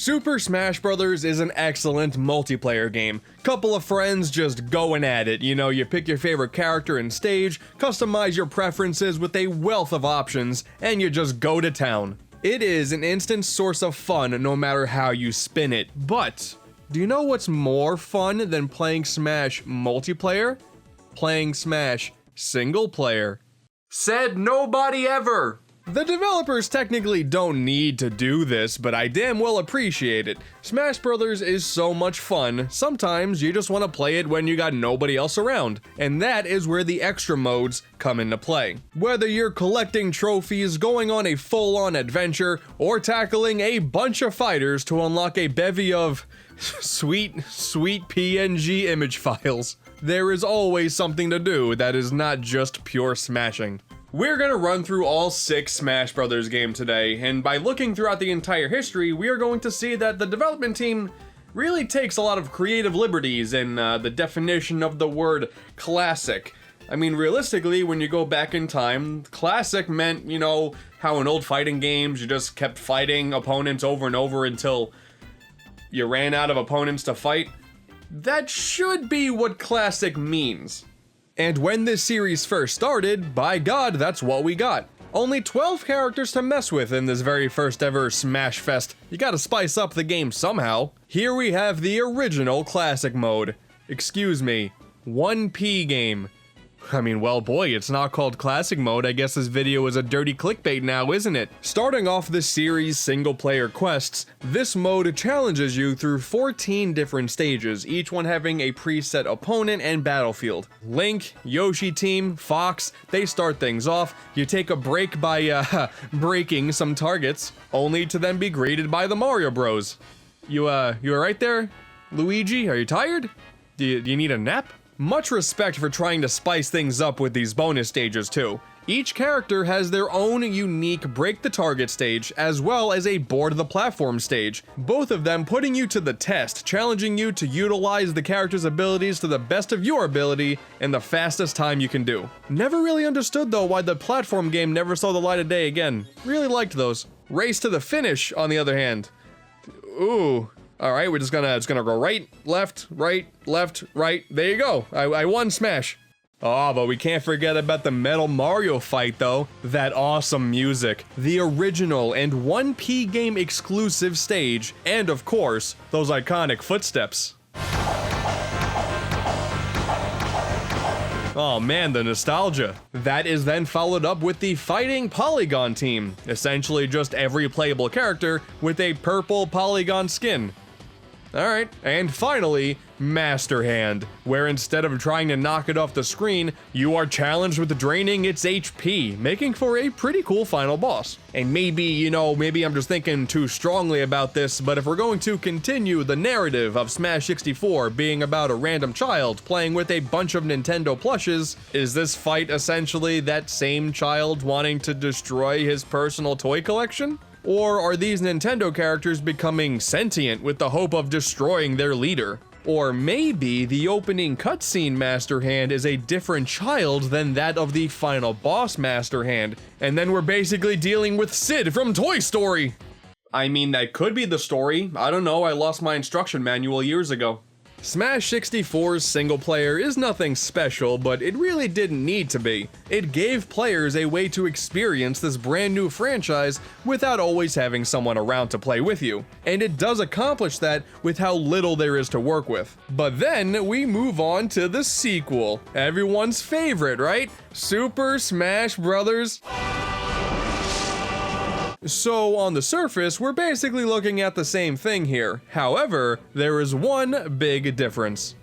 Super Smash Bros. Is an excellent multiplayer game. Couple of friends just going at it, you know, you pick your favorite character and stage, customize your preferences with a wealth of options, and you just go to town. It is an instant source of fun no matter how you spin it, but do you know what's more fun than playing Smash multiplayer? Playing Smash single player. Said nobody ever! The developers technically don't need to do this, but I damn well appreciate it. Smash Bros. Is so much fun, sometimes you just want to play it when you got nobody else around, and that is where the extra modes come into play. Whether you're collecting trophies, going on a full-on adventure, or tackling a bunch of fighters to unlock a bevy of sweet PNG image files, there is always something to do that is not just pure smashing. We're gonna run through all 6 Smash Bros. Games today, and by looking throughout the entire history, we are going to see that the development team really takes a lot of creative liberties in the definition of the word classic. I mean, realistically, when you go back in time, classic meant, you know, how in old fighting games, you just kept fighting opponents over and over until you ran out of opponents to fight. That should be what classic means. And when this series first started, by God, that's what we got. Only 12 characters to mess with in this very first ever Smash Fest. You gotta spice up the game somehow. Here we have the original classic mode. Excuse me, 1P game. I mean, well boy, it's not called classic mode. I guess this video is a dirty clickbait now, isn't it? Starting off this series' single-player quests, this mode challenges you through 14 different stages, each one having a preset opponent and battlefield. Link, Yoshi team, Fox, they start things off. You take a break by, breaking some targets, only to then be greeted by the Mario Bros. You alright there? Luigi, are you tired? Do you need a nap? Much respect for trying to spice things up with these bonus stages too. Each character has their own unique break the target stage, as well as a board the platform stage, both of them putting you to the test, challenging you to utilize the character's abilities to the best of your ability in the fastest time you can do. Never really understood though why the platform game never saw the light of day again. Really liked those. Race to the finish, on the other hand. Ooh. Alright, we're just gonna go right, left, right. There you go. I won Smash. Oh, but we can't forget about the Metal Mario fight though. That awesome music, the original and 1P game exclusive stage, and of course, those iconic footsteps. Oh man, the nostalgia. That is then followed up with the Fighting Polygon team, essentially just every playable character with a purple polygon skin. Alright, and finally, Master Hand, where instead of trying to knock it off the screen, you are challenged with draining its HP, making for a pretty cool final boss. And maybe, you know, maybe I'm just thinking too strongly about this, but if we're going to continue the narrative of Smash 64 being about a random child playing with a bunch of Nintendo plushes, is this fight essentially that same child wanting to destroy his personal toy collection? Or are these Nintendo characters becoming sentient with the hope of destroying their leader? Or maybe the opening cutscene Master Hand is a different child than that of the final boss Master Hand, and then we're basically dealing with Sid from Toy Story! I mean, that could be the story. I don't know, I lost my instruction manual years ago. Smash 64's single player is nothing special, but it really didn't need to be. It gave players a way to experience this brand new franchise without always having someone around to play with you. And it does accomplish that with how little there is to work with. But then we move on to the sequel. Everyone's favorite, right? Super Smash Bros. So on the surface, we're basically looking at the same thing here. However, there is one big difference.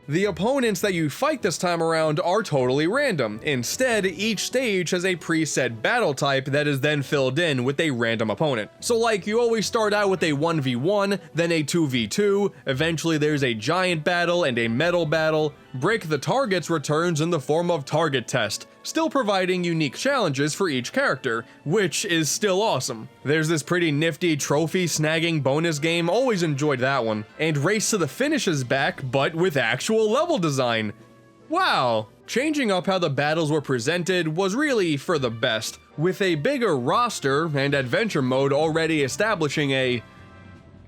The opponents that you fight this time around are totally random. Instead, each stage has a preset battle type that is then filled in with a random opponent. So like, you always start out with a 1v1, then a 2v2, eventually there's a giant battle and a metal battle. Break the Targets returns in the form of Target Test, still providing unique challenges for each character, which is still awesome. There's this pretty nifty trophy snagging bonus game, always enjoyed that one. And Race to the Finish is back, but with actual level design. Wow, changing up how the battles were presented was really for the best, with a bigger roster and adventure mode already establishing a,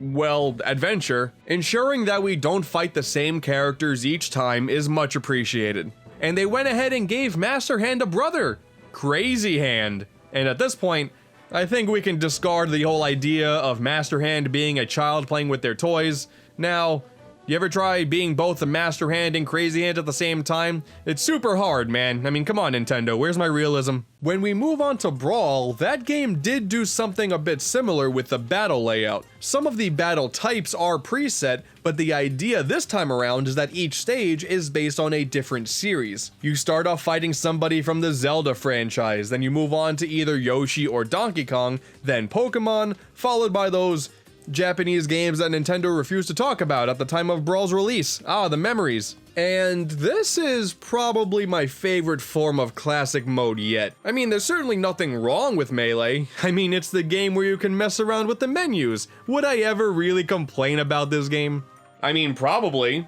well, adventure. Ensuring that we don't fight the same characters each time is much appreciated. And they went ahead and gave Master Hand a brother, Crazy Hand. And at this point, I think we can discard the whole idea of Master Hand being a child playing with their toys. Now, you ever try being both the Master Hand and Crazy Hand at the same time? It's super hard, man. I mean, come on, Nintendo, where's my realism? When we move on to Brawl, that game did do something a bit similar with the battle layout. Some of the battle types are preset, but the idea this time around is that each stage is based on a different series. You start off fighting somebody from the Zelda franchise, then you move on to either Yoshi or Donkey Kong, then Pokemon, followed by those Japanese games that Nintendo refused to talk about at the time of Brawl's release. Ah, the memories. And this is probably my favorite form of classic mode yet. I mean, there's certainly nothing wrong with Melee. I mean, it's the game where you can mess around with the menus. Would I ever really complain about this game? I mean, probably,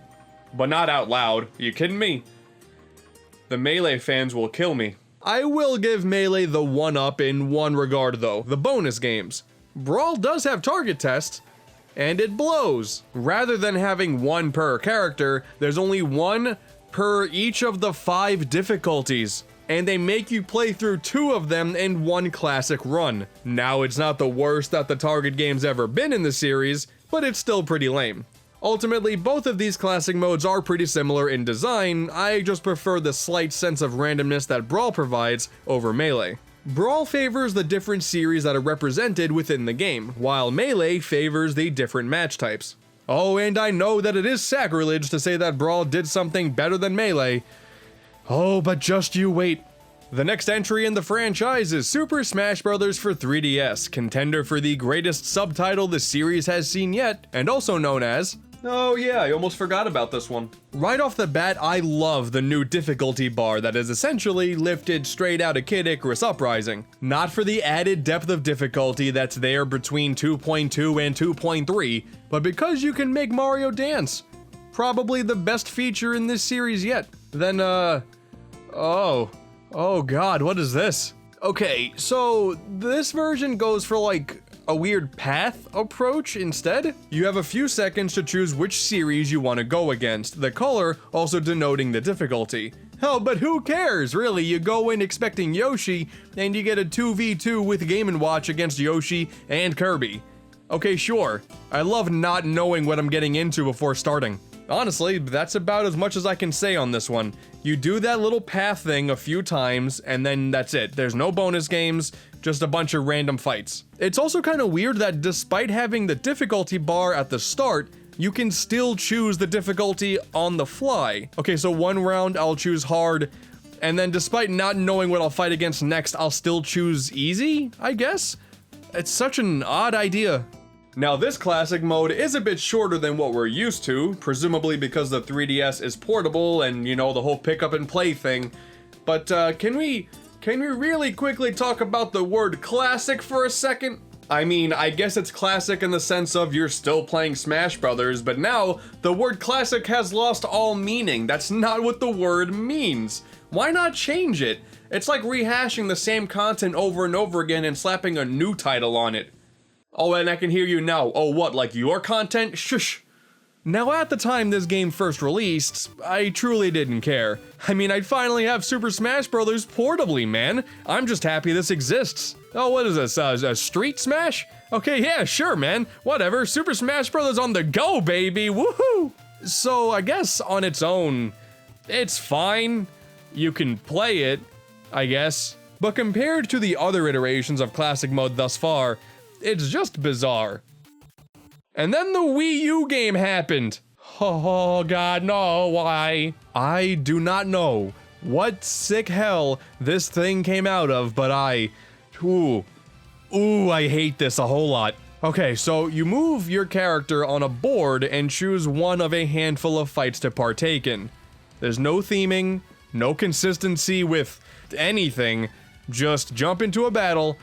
but not out loud. Are you kidding me? The Melee fans will kill me. I will give Melee the one-up in one regard though, the bonus games. Brawl does have target tests, and it blows. Rather than having one per character, there's only one per each of the 5 difficulties, and they make you play through 2 of them in one classic run. Now, it's not the worst that the target game's ever been in the series, but it's still pretty lame. Ultimately, both of these classic modes are pretty similar in design. I just prefer the slight sense of randomness that Brawl provides over Melee. Brawl favors the different series that are represented within the game, while Melee favors the different match types. Oh, and I know that it is sacrilege to say that Brawl did something better than Melee. Oh, but just you wait. The next entry in the franchise is Super Smash Bros. For 3DS, contender for the greatest subtitle the series has seen yet, and also known as... Oh yeah, I almost forgot about this one. Right off the bat, I love the new difficulty bar that is essentially lifted straight out of Kid Icarus Uprising. Not for the added depth of difficulty that's there between 2.2 and 2.3, but because you can make Mario dance. Probably the best feature in this series yet. Then, oh god, what is this? Okay, so this version goes for like a weird path approach instead. You have a few seconds to choose which series you want to go against, the color also denoting the difficulty. Oh, but who cares, really? You go in expecting Yoshi, and you get a 2v2 with Game & Watch against Yoshi and Kirby. Okay, sure. I love not knowing what I'm getting into before starting. Honestly, that's about as much as I can say on this one. You do that little path thing a few times, and then that's it. There's no bonus games, just a bunch of random fights. It's also kind of weird that despite having the difficulty bar at the start, you can still choose the difficulty on the fly. Okay, so one round I'll choose hard, and then despite not knowing what I'll fight against next, I'll still choose easy, I guess? It's such an odd idea. Now this classic mode is a bit shorter than what we're used to, presumably because the 3DS is portable and, you know, the whole pick up and play thing. But can we really quickly talk about the word classic for a second? I mean, I guess it's classic in the sense of you're still playing Smash Brothers, but now the word classic has lost all meaning. That's not what the word means. Why not change it? It's like rehashing the same content over and over again and slapping a new title on it. Oh, and I can hear you now. Oh, what, like your content? Shush. Now, at the time this game first released, I truly didn't care. I mean, I'd finally have Super Smash Bros. Portably, man. I'm just happy this exists. Oh, what is this, a Street Smash? Okay, yeah, sure, man. Whatever, Super Smash Bros. On the go, baby, woohoo! So, I guess on its own, it's fine. You can play it, I guess. But compared to the other iterations of Classic Mode thus far, it's just bizarre. And then the Wii U game happened. Oh god, no, why? I do not know what sick hell this thing came out of, but I hate this a whole lot. Okay, so you move your character on a board and choose one of a handful of fights to partake in. There's no theming, no consistency with anything, just jump into a battle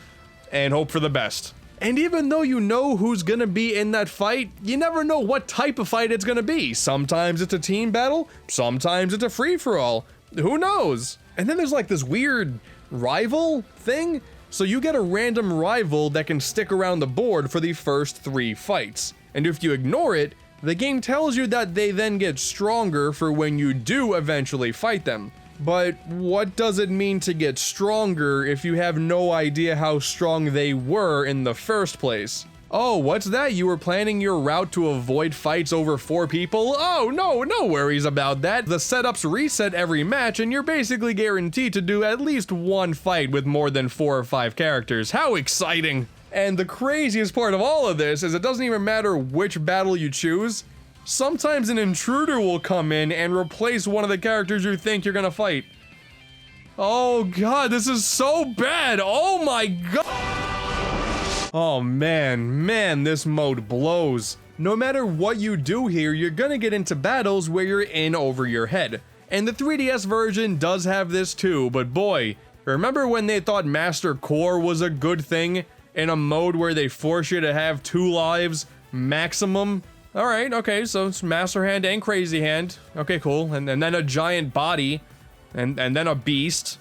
and hope for the best. And even though you know who's gonna be in that fight, you never know what type of fight it's gonna be. Sometimes it's a team battle, sometimes it's a free-for-all. Who knows? And then there's like this weird rival thing. So you get a random rival that can stick around the board for the first 3 fights. And if you ignore it, the game tells you that they then get stronger for when you do eventually fight them. But what does it mean to get stronger if you have no idea how strong they were in the first place? Oh, what's that? You were planning your route to avoid fights over 4 people? Oh, no worries about that. The setups reset every match and you're basically guaranteed to do at least 1 fight with more than 4 or 5 characters. How exciting! And the craziest part of all of this is it doesn't even matter which battle you choose. Sometimes an intruder will come in and replace one of the characters you think you're gonna fight. Oh god, this is so bad! Oh my god! Oh man, this mode blows. No matter what you do here, you're gonna get into battles where you're in over your head. And the 3DS version does have this too, but boy, remember when they thought Master Core was a good thing? In a mode where they force you to have 2 lives, maximum? Alright, okay, so it's Master Hand and Crazy Hand. Okay, cool. And then a giant body. And then a beast.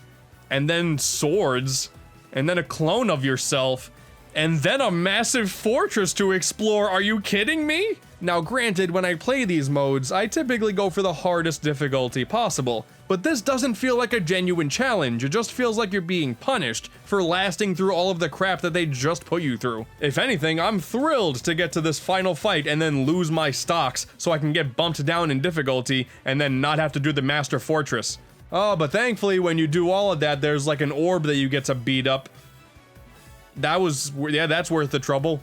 And then swords. And then a clone of yourself. And then a massive fortress to explore. Are you kidding me? Now granted, when I play these modes, I typically go for the hardest difficulty possible. But this doesn't feel like a genuine challenge, it just feels like you're being punished for lasting through all of the crap that they just put you through. If anything, I'm thrilled to get to this final fight and then lose my stocks so I can get bumped down in difficulty and then not have to do the Master Fortress. Oh, but thankfully when you do all of that, there's like an orb that you get to beat up. That's worth the trouble.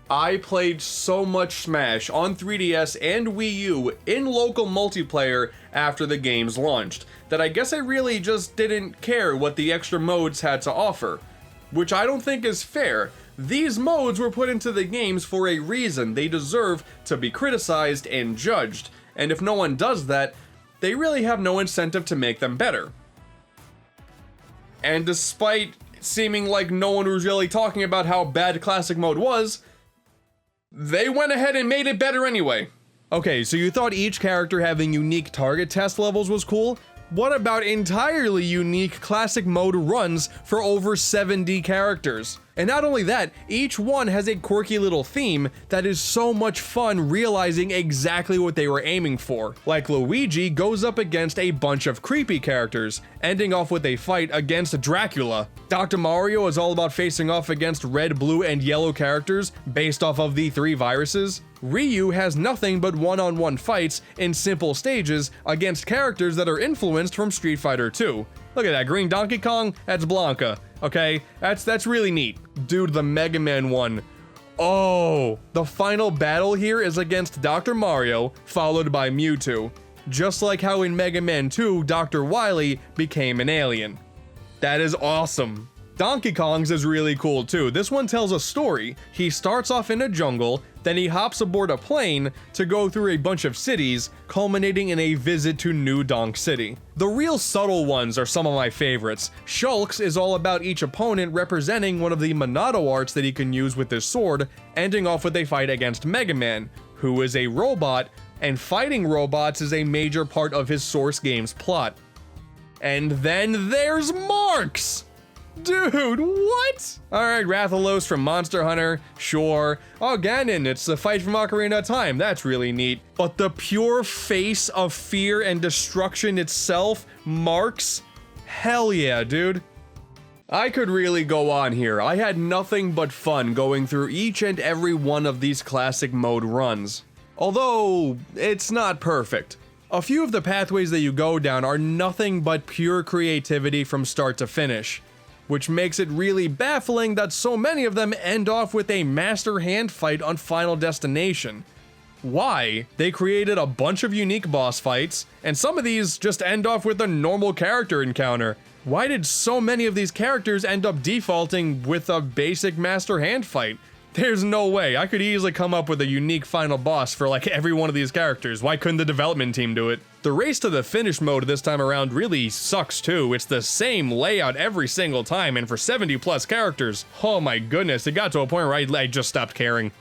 I played so much Smash on 3DS and Wii U in local multiplayer after the games launched, that I guess I really just didn't care what the extra modes had to offer. Which I don't think is fair. These modes were put into the games for a reason. They deserve to be criticized and judged, and if no one does that, they really have no incentive to make them better. And despite seeming like no one was really talking about how bad Classic Mode was, they went ahead and made it better anyway. Okay, so you thought each character having unique target test levels was cool? What about entirely unique Classic Mode runs for over 70 characters? And not only that, each one has a quirky little theme that is so much fun realizing exactly what they were aiming for. Like Luigi goes up against a bunch of creepy characters, ending off with a fight against Dracula. Dr. Mario is all about facing off against red, blue, and yellow characters based off of the 3 viruses. Ryu has nothing but one-on-one fights in simple stages against characters that are influenced from Street Fighter 2. Look at that, green Donkey Kong, that's Blanca. Okay, that's really neat. Dude, the Mega Man one. Oh, the final battle here is against Dr. Mario, followed by Mewtwo. Just like how in Mega Man 2, Dr. Wily became an alien. That is awesome. Donkey Kong's is really cool too. This one tells a story. He starts off in a jungle, then he hops aboard a plane to go through a bunch of cities, culminating in a visit to New Donk City. The real subtle ones are some of my favorites. Shulk's is all about each opponent representing one of the Monado arts that he can use with his sword, ending off with a fight against Mega Man, who is a robot, and fighting robots is a major part of his Source game's plot. And then there's Marks! Dude, what? Alright, Rathalos from Monster Hunter, sure. Oh, Ganon, it's the fight from Ocarina of Time, that's really neat. But the pure face of fear and destruction itself, Marks? Hell yeah, dude. I could really go on here. I had nothing but fun going through each and every one of these Classic Mode runs. Although, it's not perfect. A few of the pathways that you go down are nothing but pure creativity from start to finish, which makes it really baffling that so many of them end off with a Master Hand fight on Final Destination. Why? They created a bunch of unique boss fights, and some of these just end off with a normal character encounter. Why did so many of these characters end up defaulting with a basic Master Hand fight? There's no way. I could easily come up with a unique final boss for like every one of these characters. Why couldn't the development team do it? The race to the finish mode this time around really sucks too. It's the same layout every single time, and for 70 plus characters. Oh my goodness, it got to a point where I just stopped caring.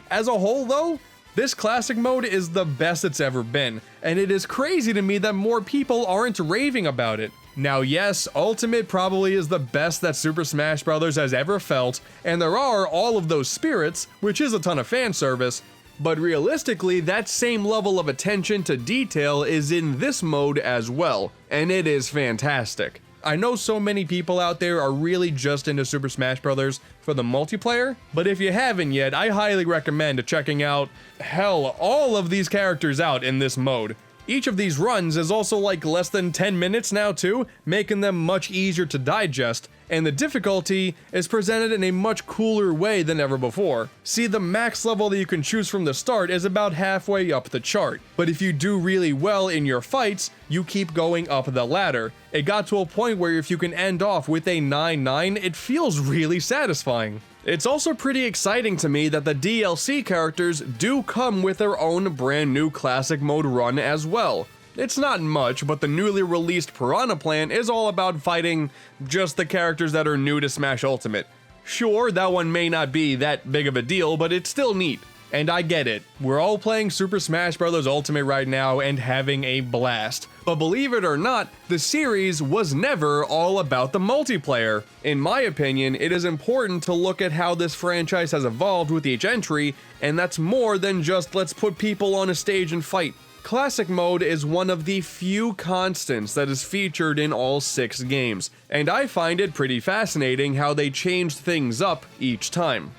As a whole though, this classic mode is the best it's ever been, and it is crazy to me that more people aren't raving about it. Now yes, Ultimate probably is the best that Super Smash Bros. Has ever felt, and there are all of those spirits, which is a ton of fan service, but realistically, that same level of attention to detail is in this mode as well, and it is fantastic. I know so many people out there are really just into Super Smash Bros. For the multiplayer, but if you haven't yet, I highly recommend checking out, hell, all of these characters out in this mode. Each of these runs is also like less than 10 minutes now too, making them much easier to digest, and the difficulty is presented in a much cooler way than ever before. See, the max level that you can choose from the start is about halfway up the chart, but if you do really well in your fights, you keep going up the ladder. It got to a point where if you can end off with a 9-9, it feels really satisfying. It's also pretty exciting to me that the DLC characters do come with their own brand new classic mode run as well. It's not much, but the newly released Piranha Plant is all about fighting just the characters that are new to Smash Ultimate. Sure, that one may not be that big of a deal, but it's still neat. And I get it, we're all playing Super Smash Bros. Ultimate right now and having a blast. But believe it or not, the series was never all about the multiplayer. In my opinion, it is important to look at how this franchise has evolved with each entry, and that's more than just let's put people on a stage and fight. Classic mode is one of the few constants that is featured in all 6 games, and I find it pretty fascinating how they changed things up each time.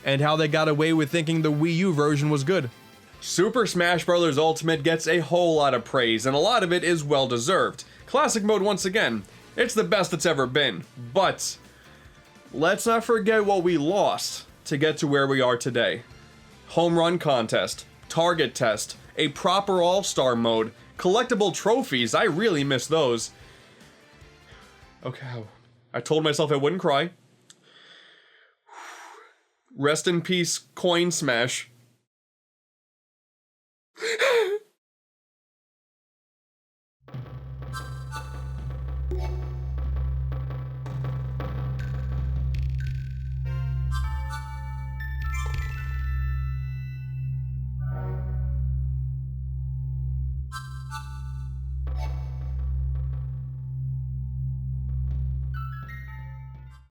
And how they got away with thinking the Wii U version was good. Super Smash Bros. Ultimate gets a whole lot of praise, and a lot of it is well deserved. Classic mode, once again, it's the best it's ever been, but let's not forget what we lost to get to where we are today. Home run contest, target test, a proper all-star mode, collectible trophies, I really miss those. Okay, I told myself I wouldn't cry. Rest in peace, Coin Smash.